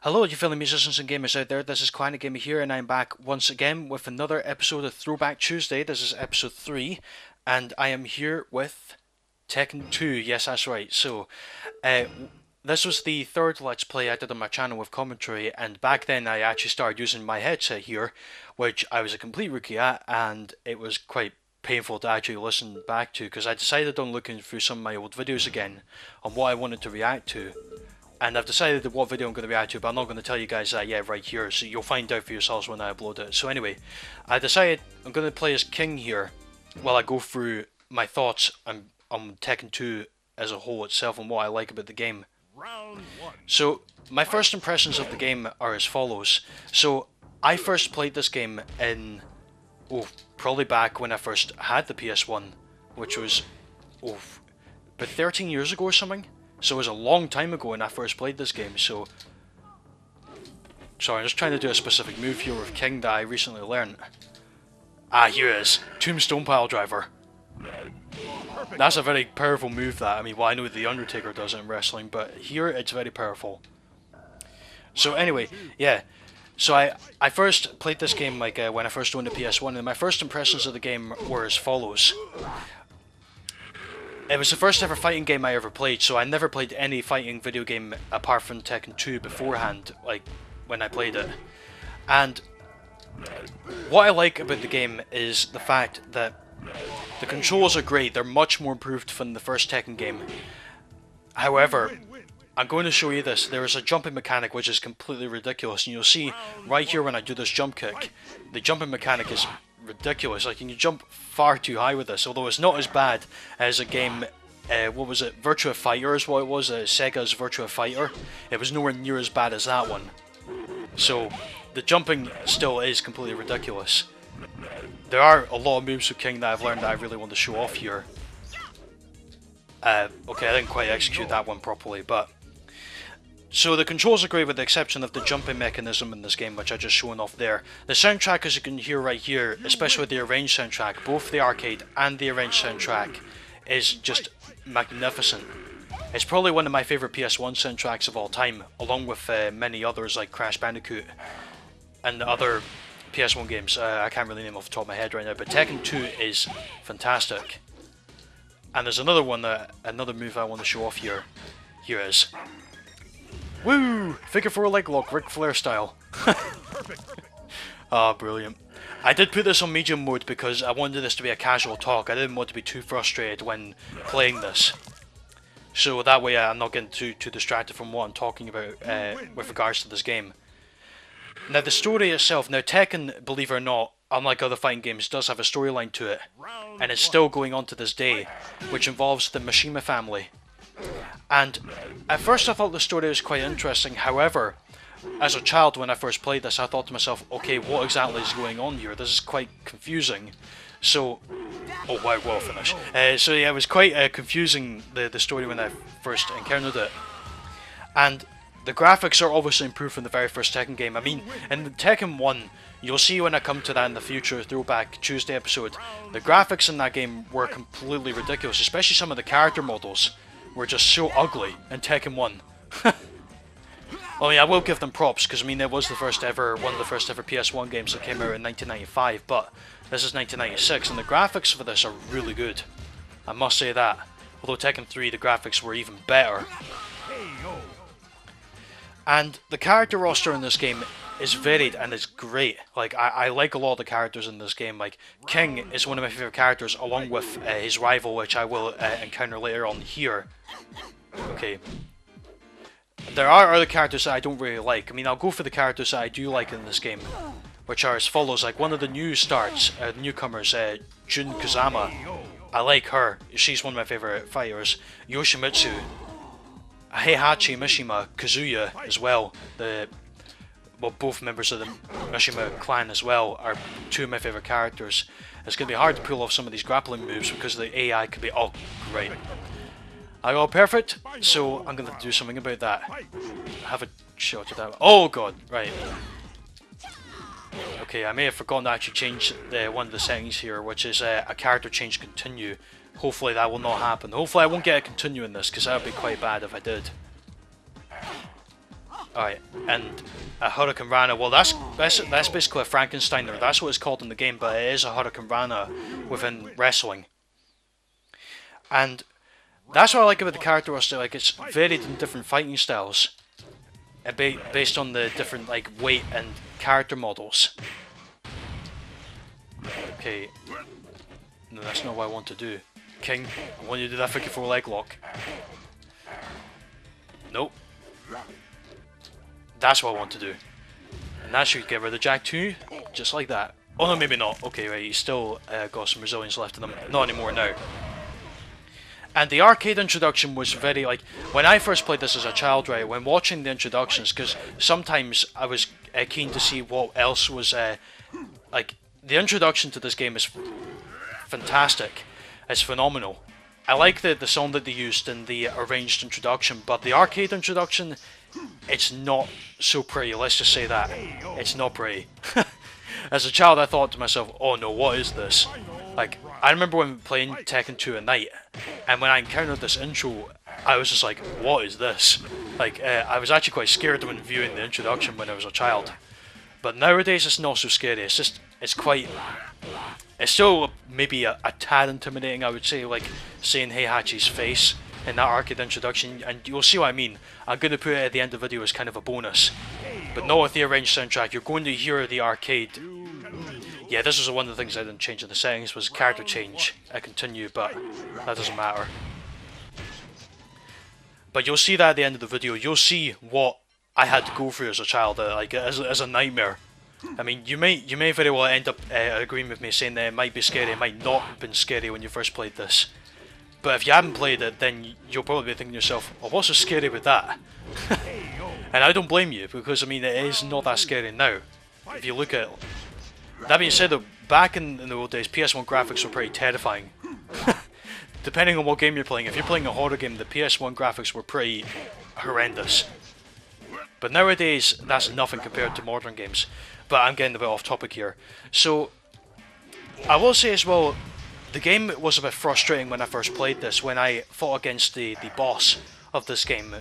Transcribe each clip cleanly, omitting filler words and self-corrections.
Hello, you fellow musicians and gamers out there. This is Clarinetgamer here, and I'm back once again with another episode of Throwback Tuesday. This is episode 3, and I am here with Tekken 2. Yes, that's right. So, uh, this was the third Let's Play I did on my channel with commentary, and back then I actually started using my headset here, which I was a complete rookie at, and it was quite painful to actually listen back to, because I decided on looking through some of my old videos again on what I wanted to react to. And I've decided what video I'm going to react to, but I'm not going to tell you guys that yet right here, so you'll find out for yourselves when I upload it. So anyway, I decided I'm going to play as King here while I go through my thoughts on Tekken 2 as a whole itself and what I like about the game. So, my first impressions of the game are as follows. So, I first played this game in, probably back when I first had the PS1, which was, about 13 years ago or something. So it was a long time ago when I first played this game, so... Sorry, I'm just trying to do a specific move here with King that I recently learned. Ah, here it is. Tombstone Pile Driver. That's a very powerful move that, I mean, well, I know The Undertaker does it in wrestling, but here it's very powerful. So anyway, yeah. So I first played this game like when I first owned the PS1, and my first impressions of the game were as follows. It was the first ever fighting game I ever played, so I never played any fighting video game apart from Tekken 2 beforehand, like, when I played it. And what I like about the game is the fact that the controls are great, they're much more improved than the first Tekken game. However, I'm going to show you this, there is a jumping mechanic which is completely ridiculous, and you'll see right here when I do this jump kick, the jumping mechanic is ridiculous. Like, you can jump far too high with this, although it's not as bad as a game, what was it, Virtua Fighter is what it was, Sega's Virtua Fighter. It was nowhere near as bad as that one. So, the jumping still is completely ridiculous. There are a lot of moves with King that I've learned that I really want to show off here. Okay, I didn't quite execute that one properly, but... So the controls are great with the exception of the jumping mechanism in this game, which I just shown off there. The soundtrack, as you can hear right here, especially with the arranged soundtrack, both the arcade and the arranged soundtrack, is just magnificent. It's probably one of my favourite PS1 soundtracks of all time, along with many others like Crash Bandicoot and other PS1 games. I can't really name off the top of my head right now, but Tekken 2 is fantastic. And there's another one, another move I want to show off here. Here it is. Woo! Figure 4 leg lock, Ric Flair style. Ah, brilliant. I did put this on medium mode because I wanted this to be a casual talk. I didn't want to be too frustrated when playing this. So that way I'm not getting too distracted from what I'm talking about with regards to this game. Now the story itself, now Tekken, believe it or not, unlike other fighting games, does have a storyline to it. And it's still going on to this day, which involves the Mishima family. And at first I thought the story was quite interesting, however, as a child when I first played this I thought to myself, okay, what exactly is going on here? This is quite confusing. So, oh wow, well finish. So yeah, it was quite confusing, the story when I first encountered it. And the graphics are obviously improved from the very first Tekken game. I mean, in Tekken 1, you'll see when I come to that in the future Throwback Tuesday episode, the graphics in that game were completely ridiculous, especially some of the character models were just so ugly in Tekken 1. I mean, I will give them props, because I mean, it was the first ever, one of the first ever PS1 games that came out in 1995, but this is 1996, and the graphics for this are really good. I must say that. Although Tekken 3, the graphics were even better. And the character roster in this game is varied and it's great. Like, I like a lot of the characters in this game. Like, King is one of my favourite characters, along with his rival, which I will encounter later on here. Okay. There are other characters that I don't really like. I mean, I'll go for the characters that I do like in this game, which are as follows. Like, one of the new starts, newcomers, Jun Kazama. I like her. She's one of my favourite fighters. Yoshimitsu. Heihachi Mishima, Kazuya as well. Both members of the Mishima clan as well are two of my favourite characters. It's going to be hard to pull off some of these grappling moves because the AI could be... Oh, great. I got perfect, so I'm going to do something about that. Have a shot at that. Oh god, right. Okay, I may have forgotten to actually change one of the settings here, which is a character change continue. Hopefully that will not happen. Hopefully I won't get a continue in this, because that would be quite bad if I did. Alright, and a Hurricane Rana. Well, that's basically a Frankensteiner. That's what it's called in the game, but it is a Hurricane Rana within wrestling. And that's what I like about the character roster. Like, it's varied in different fighting styles, based on the different like weight and character models. Okay, no, that's not what I want to do. King, I want you to do that figure 4 leg lock. Nope. That's what I want to do. And that should get rid of Jack 2, just like that. Oh no, maybe not. Okay, right, he's still got some resilience left in him. Not anymore now. And the arcade introduction was very, like, when I first played this as a child, right, when watching the introductions, because sometimes I was keen to see what else was, like, the introduction to this game is fantastic. It's phenomenal. I like the song that they used in the arranged introduction, but the arcade introduction, it's not so pretty, let's just say that. It's not pretty. As a child, I thought to myself, oh no, what is this? Like, I remember when playing Tekken 2 at night, and when I encountered this intro, I was just like, what is this? Like, I was actually quite scared when viewing the introduction when I was a child. But nowadays, it's not so scary. It's just, it's still maybe a tad intimidating, I would say, like seeing Heihachi's face in that arcade introduction, and you'll see what I mean. I'm going to put it at the end of the video as kind of a bonus. But not with the arranged soundtrack, you're going to hear the arcade. Yeah, this was one of the things I didn't change in the settings, was character change. I continue, but that doesn't matter. But you'll see that at the end of the video. You'll see what I had to go through as a child, like as a nightmare. I mean, you may very well end up agreeing with me, saying that it might be scary, it might not have been scary when you first played this. But if you haven't played it, then you'll probably be thinking to yourself, oh, what's so scary with that? And I don't blame you, because I mean, it is not that scary now. If you look at it. That being said, though, back in the old days, PS1 graphics were pretty terrifying. Depending on what game you're playing. If you're playing a horror game, the PS1 graphics were pretty horrendous. But nowadays, that's nothing compared to modern games. But I'm getting a bit off topic here. So, I will say as well, the game was a bit frustrating when I first played this. When I fought against the boss of this game,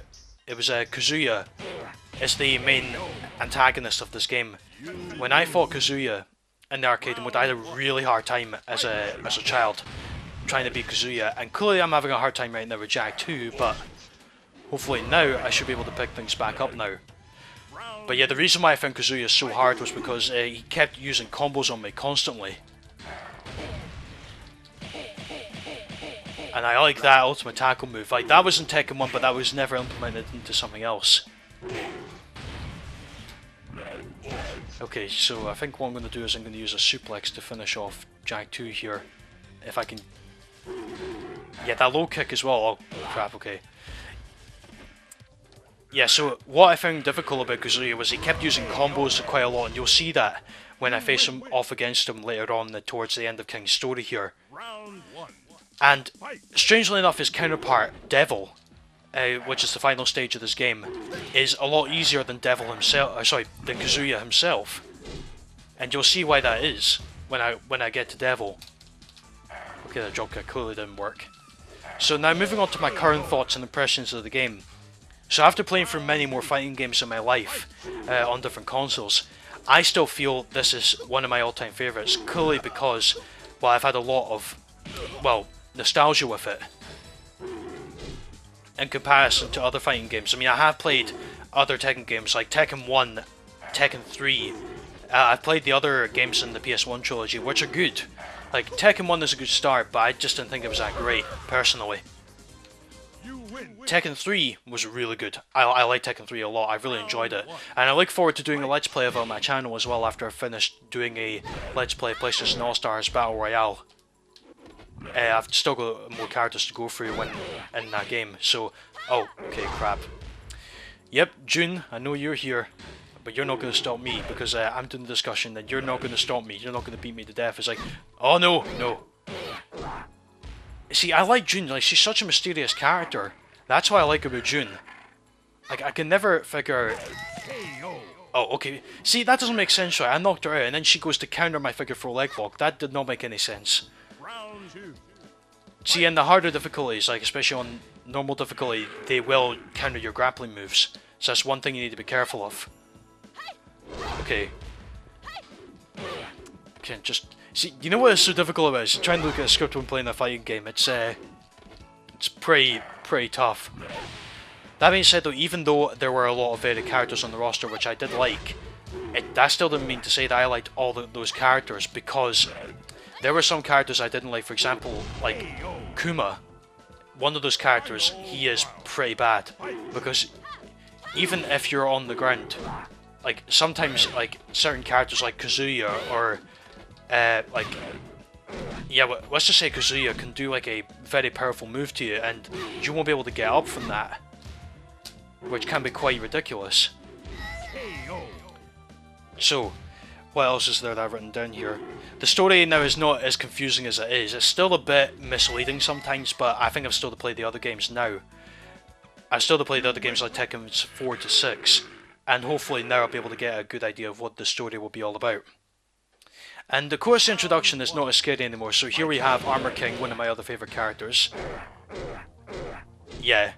it was Kazuya. It's the main antagonist of this game. When I fought Kazuya in the arcade mode, I had a really hard time as a child trying to beat Kazuya, and clearly I'm having a hard time right now with Jack 2, but hopefully now I should be able to pick things back up now. But yeah, the reason why I found Kazuya so hard was because he kept using combos on me constantly. And I like that ultimate tackle move. Like, that was in Tekken 1, but that was never implemented into something else. Okay, so I think what I'm going to do is I'm going to use a suplex to finish off Jack 2 here. If I can... Yeah, that low kick as well. Oh, crap, okay. Yeah, so what I found difficult about Kazuya was he kept using combos quite a lot, and you'll see that when I face him off against him later on towards the end of King's story here. And strangely enough, his counterpart, Devil, which is the final stage of this game, is a lot easier than Devil himself. Than Kazuya himself, and you'll see why that is when I get to Devil. Okay, that drop kick clearly didn't work. So now moving on to my current thoughts and impressions of the game. So after playing through many more fighting games in my life on different consoles, I still feel this is one of my all-time favourites. Clearly because, well, I've had a lot of, well, nostalgia with it in comparison to other fighting games. I mean, I have played other Tekken games like Tekken 1, Tekken 3. I've played the other games in the PS1 trilogy, which are good. Like, Tekken 1 is a good start, but I just didn't think it was that great, personally. Tekken 3 was really good. I like Tekken 3 a lot, I really enjoyed it. And I look forward to doing a Let's Play of it on my channel as well after I've finished doing a Let's Play PlayStation All-Stars Battle Royale. I've still got more characters to go through when in that game, so... Oh, okay, crap. Yep, June, I know you're here, but you're not going to stop me, because I'm doing the discussion, and you're not going to stop me, you're not going to beat me to death. It's like, oh no, no. See, I like June, like, she's such a mysterious character. That's what I like about June. Like, I can never figure out... Oh, okay. See, that doesn't make sense, right? I knocked her out, and then she goes to counter my figure 4 leg lock. That did not make any sense. See, in the harder difficulties, like especially on normal difficulty, they will counter your grappling moves. So that's one thing you need to be careful of. Okay. Okay, just... See, you know what is so difficult about it? Is trying to look at a script when playing a fighting game. It's pretty tough. That being said though, even though there were a lot of varied characters on the roster, which I did like, that still didn't mean to say that I liked all those characters, because there were some characters I didn't like. For example, like Kuma, one of those characters, he is pretty bad, because even if you're on the ground, like sometimes like certain characters like Kazuya or like, yeah, let's just say Kazuya can do like a very powerful move to you and you won't be able to get up from that, which can be quite ridiculous. So, what else is there that I've written down here? The story now is not as confusing as it is. It's still a bit misleading sometimes, but I think I've still to play the other games now. I've still to play the other games like Tekken 4 to 6, and hopefully now I'll be able to get a good idea of what the story will be all about. And of course the introduction is not as scary anymore, so here we have Armor King, one of my other favourite characters. Yeah,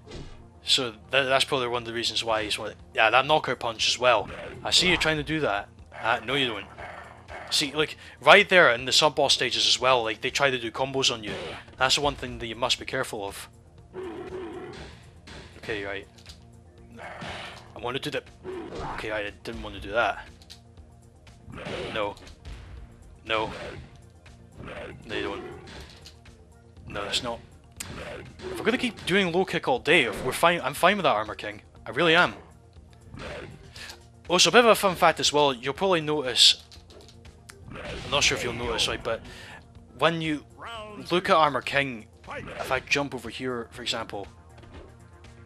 so that's probably one of the reasons why he's one. Yeah, that knockout punch as well. I see you trying to do that. No you don't. See, like, right there in the sub-boss stages as well, like, they try to do combos on you. That's the one thing that you must be careful of. Okay, right. I want to do that. Okay, I didn't want to do that. No. No. They don't. No, that's not. If we're gonna keep doing low kick all day, we're fine. I'm fine with that, Armor King. I really am. Also, a bit of a fun fact as well. You'll probably notice. I'm not sure if you'll notice, right? But when you look at Armor King, if I jump over here, for example,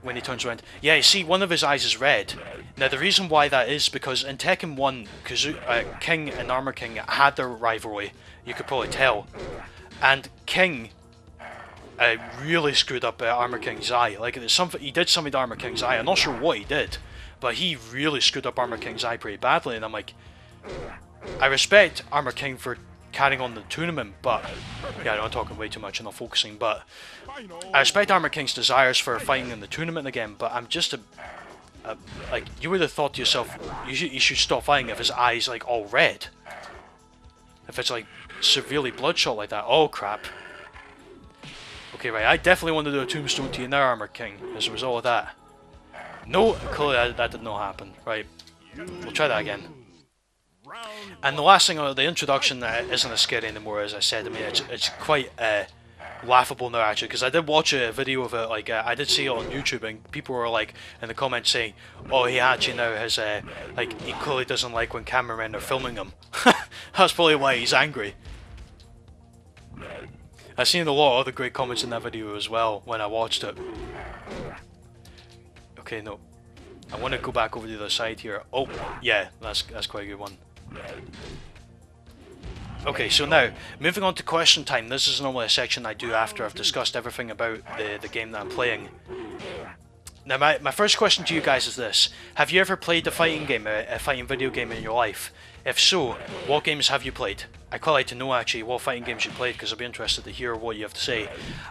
when he turns around, yeah, you see one of his eyes is red. Now the reason why that is because in Tekken 1, King and Armor King had their rivalry. You could probably tell, and King really screwed up Armor King's eye. Like he did something to Armor King's eye. I'm not sure what he did, but he really screwed up Armor King's eye pretty badly. And I'm like, I respect Armor King for carrying on the tournament, but yeah, I know I'm talking way too much and not focusing. But I respect Armor King's desires for fighting in the tournament again. But I'm just like, you would have thought to yourself, you should stop fighting if his eye's like all red. If it's like severely bloodshot like that. Oh crap. Okay, right, I definitely want to do a tombstone to you now, Armor King, as a result of that. No, clearly that did not happen. Right, we'll try that again. And the last thing, the introduction isn't as scary anymore, as I said. I mean, it's quite laughable now, actually, because I did watch a video of it, like, I did see it on YouTube, and people were, like, in the comments saying, oh, he actually now has, like, he clearly doesn't like when cameramen are filming him. That's probably why he's angry. I've seen a lot of other great comments in that video as well, when I watched it. Okay, no. I want to go back over to the other side here. Oh, yeah, that's quite a good one. Okay, so now, moving on to question time. This is normally a section I do after I've discussed everything about the game that I'm playing. Now, my first question to you guys is this. Have you ever played a fighting game, a fighting video game in your life? If so, what games have you played? I'd quite like to know, actually, what fighting games you played, because I'll be interested to hear what you have to say.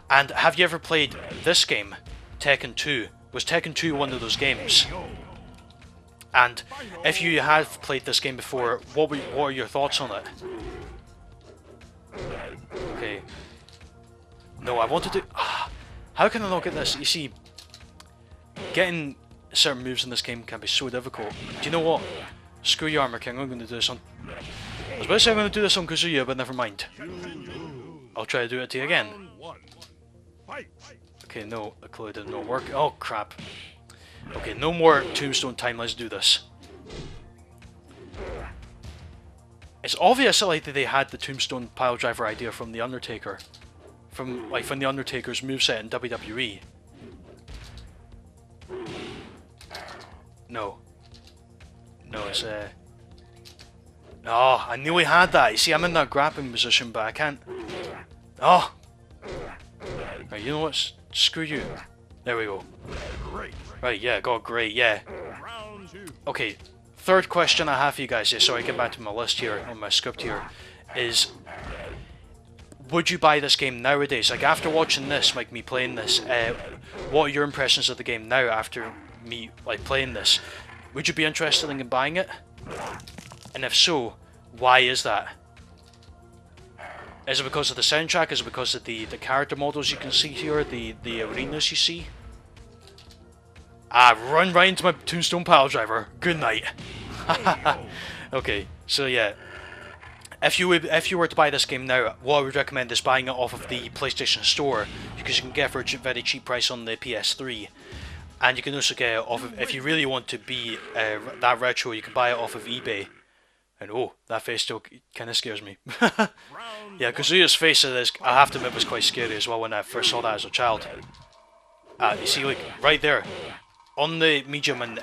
And have you ever played this game, Tekken 2? Was Tekken 2 one of those games? And if you have played this game before, what are your thoughts on it? Okay. No, I wanted to... how can I not get this? You see, getting certain moves in this game can be so difficult. Do you know what? Screw you, Armor King, I'm going to do this on... I was about to say I'm going to do this on Kazuya, but never mind. I'll try to do it to you again. Okay, no, that clearly did not work. Oh, crap. Okay, no more tombstone time, let's do this. It's obvious like that they had the tombstone pile driver idea from The Undertaker. From The Undertaker's moveset in WWE. No. No, it's oh, I knew he had that. You see, I'm in that grappling position, but I can't... Oh! Right, you know what? Screw you. There we go. Right, yeah, got great, yeah. Okay, third question I have for you guys, so I get back to my list here, on my script here, is... would you buy this game nowadays? Like, after watching this, like me playing this, what are your impressions of the game now after me, like, playing this? Would you be interested in buying it? And if so, why is that? Is it because of the soundtrack? Is it because of the character models you can see here? The arenas you see? Ah, run right into my Tombstone pile driver. Good night. Okay, so yeah. If you were to buy this game now, what I would recommend is buying it off of the PlayStation Store, because you can get it for a very cheap price on the PS3. And you can also get it off of, if you really want to be that retro, you can buy it off of eBay. And oh, that face still kind of scares me. Yeah, Kazuya's face, I have to admit, was quite scary as well when I first saw that as a child. You see, like, right there, on the medium and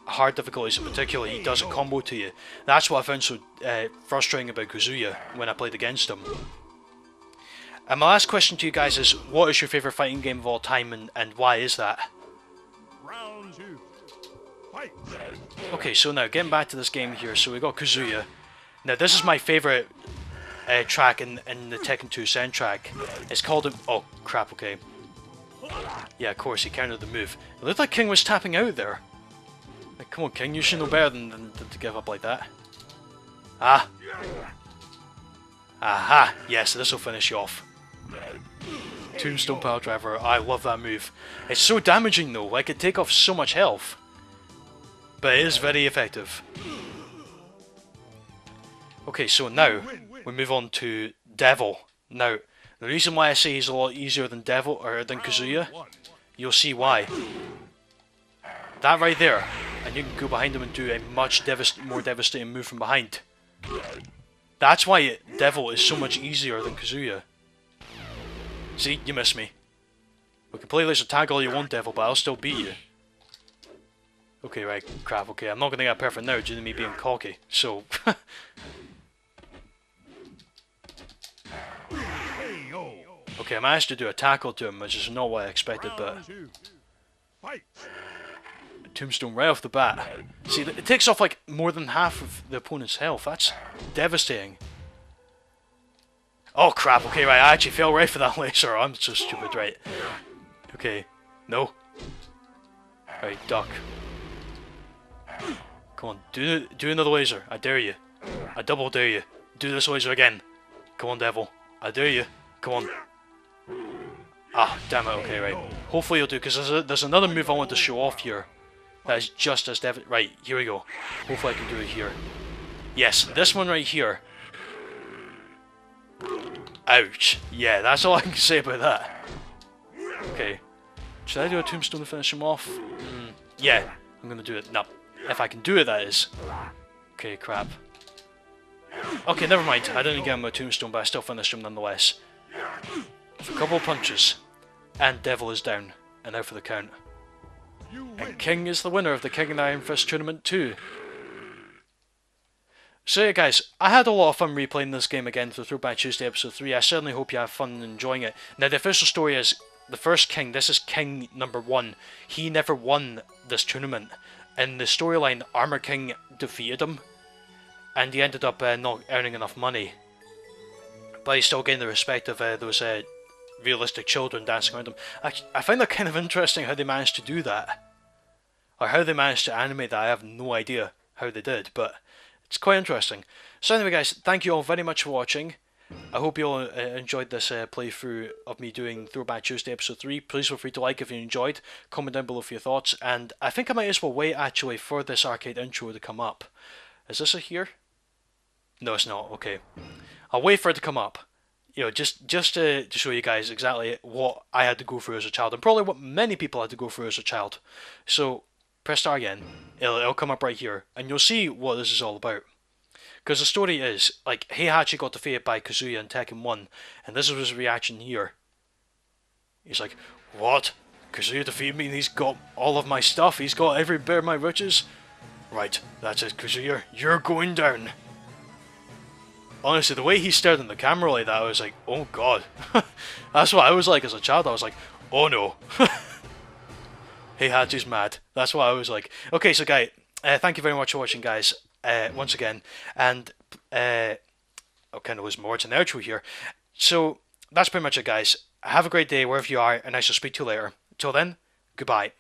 hard difficulties in particular, he does a combo to you. That's what I found so frustrating about Kazuya when I played against him. And my last question to you guys is, what is your favourite fighting game of all time, and why is that? Round 2. Fight. Okay, so now getting back to this game here, so we got Kazuya. Now this is my favourite track in the Tekken 2 soundtrack. It's called... Oh crap, okay. Yeah, of course, he countered the move. It looked like King was tapping out there. Like, come on King, you should know better than to give up like that. Ah. Aha, yes, this will finish you off. Tombstone Pile Driver, I love that move. It's so damaging though, like it take off so much health. But it is very effective. Okay, so now we move on to Devil. Now, the reason why I say he's a lot easier than Devil or than Kazuya, you'll see why. That right there, and you can go behind him and do a much more devastating move from behind. That's why Devil is so much easier than Kazuya. See, you missed me. We can play laser tag all you want, Devil, but I'll still beat you. Okay, right, crap, okay, I'm not gonna get perfect now due to me being cocky, so... Okay, I managed to do a tackle to him, which is not what I expected, but... A tombstone right off the bat. See, it takes off like more than half of the opponent's health, that's devastating. Oh crap, okay, right, I actually fell right for that laser, I'm so stupid, right. Okay, no. Right, duck. Come on, do another laser. I dare you. I double dare you. Do this laser again. Come on, Devil. I dare you. Come on. Ah, damn it. Okay, right. Hopefully you'll do, because there's another move I want to show off here. That is just as devastating. Right, here we go. Hopefully I can do it here. Yes, this one right here. Ouch. Yeah, that's all I can say about that. Okay. Should I do a tombstone to finish him off? Yeah, I'm gonna do it. No. If I can do it, that is. Okay, crap. Okay, never mind. I didn't get him a tombstone, but I still finished him nonetheless. A couple of punches. And Devil is down. And now for the count. And King is the winner of the King and Iron Fist Tournament 2. So yeah guys, I had a lot of fun replaying this game again for Throwback Tuesday episode 3. I certainly hope you have fun enjoying it. Now the official story is, the first King, this is King number 1. He never won this tournament. In the storyline, Armor King defeated him, and he ended up not earning enough money. But he still gained the respect of those realistic children dancing around him. I find that kind of interesting how they managed to do that. Or how they managed to animate that, I have no idea how they did, but it's quite interesting. So anyway guys, thank you all very much for watching. I hope you all enjoyed this playthrough of me doing Throwback Tuesday episode 3. Please feel free to like if you enjoyed, comment down below for your thoughts, and I think I might as well wait actually for this arcade intro to come up. Is this a here? No, it's not. Okay. I'll wait for it to come up. You know, just to show you guys exactly what I had to go through as a child, and probably what many people had to go through as a child. So, press start again. It'll come up right here, and you'll see what this is all about. Because the story is, like, Heihachi got defeated by Kazuya in Tekken 1, and this was his reaction here. He's like, what? Kazuya defeated me and he's got all of my stuff, he's got every bit of my riches? Right, that's it Kazuya, you're going down. Honestly, the way he stared in the camera like that, I was like, oh god. That's what I was like as a child, I was like, oh no. Heihachi's mad, that's what I was like. Okay, so guys, thank you very much for watching guys. Once again, and I'll kind of lose more to an outro here. So that's pretty much it, guys. Have a great day wherever you are, and I shall speak to you later. Till then, goodbye.